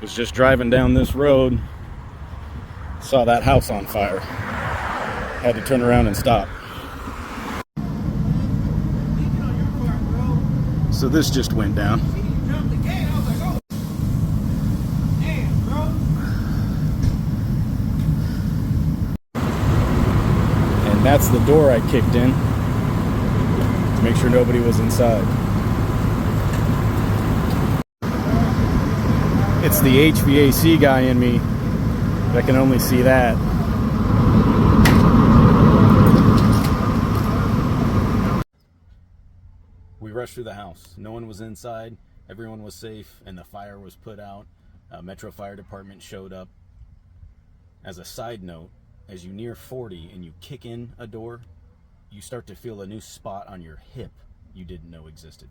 Was just driving down this road, saw that house on fire. Had to turn around and stop. So this just went down. And that's the door I kicked in to make sure nobody was inside. It's the HVAC guy in me that can only see that. We rushed through the house. No one was inside. Everyone was safe, and the fire was put out. Metro Fire Department showed up. As a side note, as you near 40 and you kick in a door, you start to feel a new spot on your hip you didn't know existed.